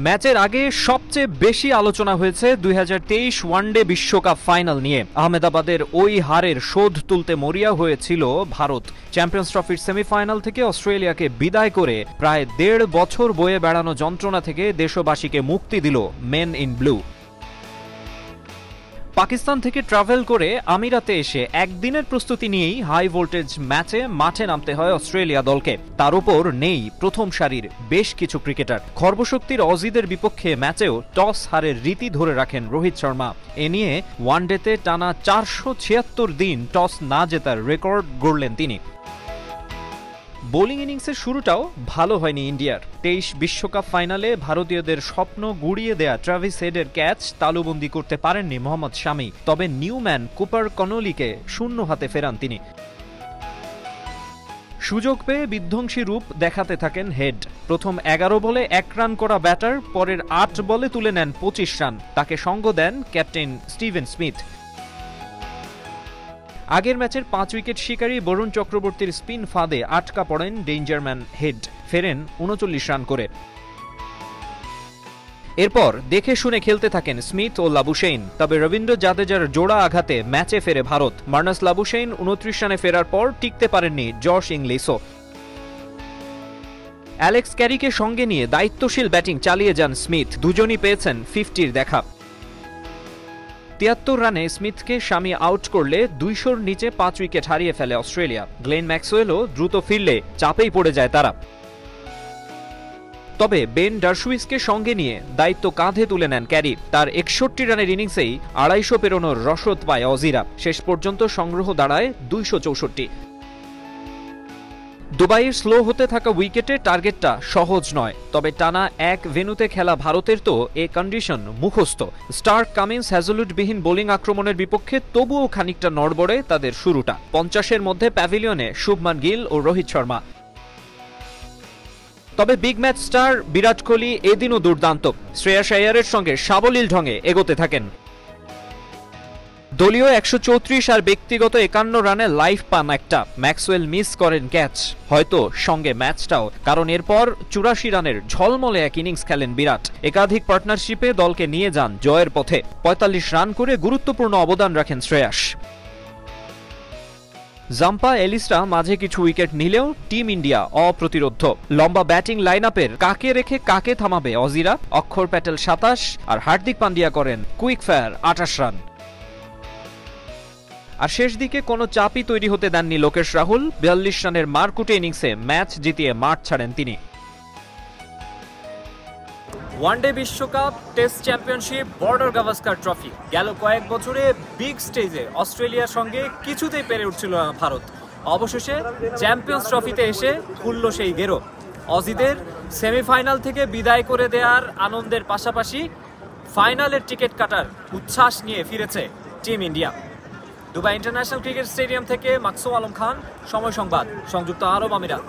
ম্যাচের আগে সবচেয়ে বেশি আলোচনা হয়েছে 2023 ওয়ানডে বিশ্বকাপ ফাইনাল নিয়ে। আহমেদাবাদের ওই হারের শোধ তুলতে মরিয়া হয়েছিল ভারত। চ্যাম্পিয়ন্স ট্রফির সেমিফাইনাল থেকে অস্ট্রেলিয়াকে বিদায় করে প্রায় 1.5 বছর বয়ে বেড়ানো যন্ত্রণা থেকে দেশবাসীকে মুক্তি দিল মেন ইন ব্লু। পাকিস্তান থেকে ট্রাভেল করে আমিরাতে এসে একদিনের প্রস্তুতি নিয়েই হাই ভোল্টেজ ম্যাচে মাঠে নামতে হয় অস্ট্রেলিয়া দলকে। তার উপর নেই প্রথম সারির বেশ কিছু ক্রিকেটার। খর্বশক্তির অজিদের বিপক্ষে ম্যাচেও টস হারের রীতি ধরে রাখেন রোহিত শর্মা। এ নিয়ে ওয়ানডেতে টানা 476 দিন টস না জেতার রেকর্ড গড়লেন তিনি। বোলিং ইনিংসের শুরুটাও ভালো হয়নি ইন্ডিয়ার। 23 বিশ্বকাপ ফাইনালে ভারতীয়দের স্বপ্ন গুড়িয়ে দেয়া ট্রাভিস হেডের ক্যাচ তালুবন্দী করতে পারেননি মোহাম্মদ শামি। তবে নিউম্যান কুপার কনোলিকে শূন্য হাতে ফেরান তিনি। সুযোগ পেয়ে বিধ্বংসী রূপ দেখাতে থাকেন হেড। প্রথম 11 বলে 1 রান করা ব্যাটার পরের 8 বলে তুলে নেন 25 রান। তাকে সঙ্গ দেন ক্যাপ্টেন স্টিভেন স্মিথ। আগের ম্যাচের 5 উইকেট শিকারী বরুণ চক্রবর্তীর স্পিন ফাঁদে আটকা পড়েন ডেঞ্জারম্যান হেড, ফেরেন 39 রান করে। এরপর দেখে শুনে খেলতে থাকেন স্মিথ ও লাবুশেইন। তবে রবীন্দ্র জাদেজার জোড়া আঘাতে ম্যাচে ফেরে ভারত। মার্নাস লাবুশেইন 29 রানে ফেরার পর টিকতে পারেননি জশ ইংলিশও। অ্যালেক্স ক্যারিকে সঙ্গে নিয়ে দায়িত্বশীল ব্যাটিং চালিয়ে যান স্মিথ। দুজনই পেয়েছেন 50-র দেখা। 73 রানে স্মিথকে শামি আউট করলে 200-র নিচে 5 উইকেট হারিয়ে ফেলে অস্ট্রেলিয়া। গ্লেন ম্যাক্সওয়েলও দ্রুত ফিরলে চাপেই পড়ে যায় তারা। তবে বেন ডারশুইসকে সঙ্গে নিয়ে দায়িত্ব কাঁধে তুলে নেন ক্যারি। তার 61 রানের ইনিংসেই 250 পেরোনোর রসদ পায় অজিরা। শেষ পর্যন্ত সংগ্রহ দাঁড়ায় 264। দুবাইয়ের স্লো হতে থাকা উইকেটে টার্গেটটা সহজ নয়। তবে টানা এক ভেন্যুতে খেলা ভারতের তো এ কন্ডিশন মুখস্থ। স্টার্ক, কামিন্স, হ্যাজলউডবিহীন বোলিং আক্রমণের বিপক্ষে তবুও খানিকটা নড়বড়ে তাদের শুরুটা। 50-এর মধ্যে প্যাভিলিয়নে শুভমান গিল ও রোহিত শর্মা। তবে big match star Virat Kohli এদিনও দুর্দান্ত। শ্রেয়াস আইয়ারের সঙ্গে সাবলীল ঢঙে এগোতে থাকেন। দলীয় 134 আর ব্যক্তিগত 51 রানে লাইফ পান একটা। ম্যাক্সওয়েল মিস করেন ক্যাচ, হয়তো সঙ্গে ম্যাচটাও, কারণ এরপর 84 রানের ঝলমলে এক ইনিংস খেলেন বিরাট। একাধিক পার্টনারশিপে দলকে নিয়ে যান জয়ের পথে। 45 রান করে গুরুত্বপূর্ণ অবদান রাখেন শ্রেয়াস। জাম্পা, এলিসরা মাঝে কিছু উইকেট নিলেও টিম ইন্ডিয়া অপ্রতিরোধ্য। লম্বা ব্যাটিং লাইনআপের কাকে রেখে কাকে থামাবে অজিরা? অক্ষর প্যাটেল 27 আর হার্দিক পান্ডিয়া করেন কুইক ফায়ার 28 রান। আর শেষ দিকে কোনো চাপই তৈরি হতে দেননি লোকেশ রাহুল। 42 রানের মারকুটে ইনিংসে ম্যাচ জিতিয়ে মাঠ ছাড়েন তিনি। ওয়ানডে বিশ্বকাপ, test championship, border Gavaskar trophy, গেল কয়েক বছরে বিগ স্টেজে অস্ট্রেলিয়ার সঙ্গে কিছুতেই পেরে উঠছিল না ভারত। অবশেষে চ্যাম্পিয়ন্স ট্রফিতে এসে খুলল সেই গেরো। অজিদের সেমিফাইনাল থেকে বিদায় করে দেওয়ার আনন্দের পাশাপাশি ফাইনালের টিকিট কাটার উচ্ছ্বাস নিয়ে ফিরেছে team India. Dubai international cricket stadium থেকে মাকসুম আলম খান, সময় সংবাদ, সংযুক্ত আরব আমিরাত।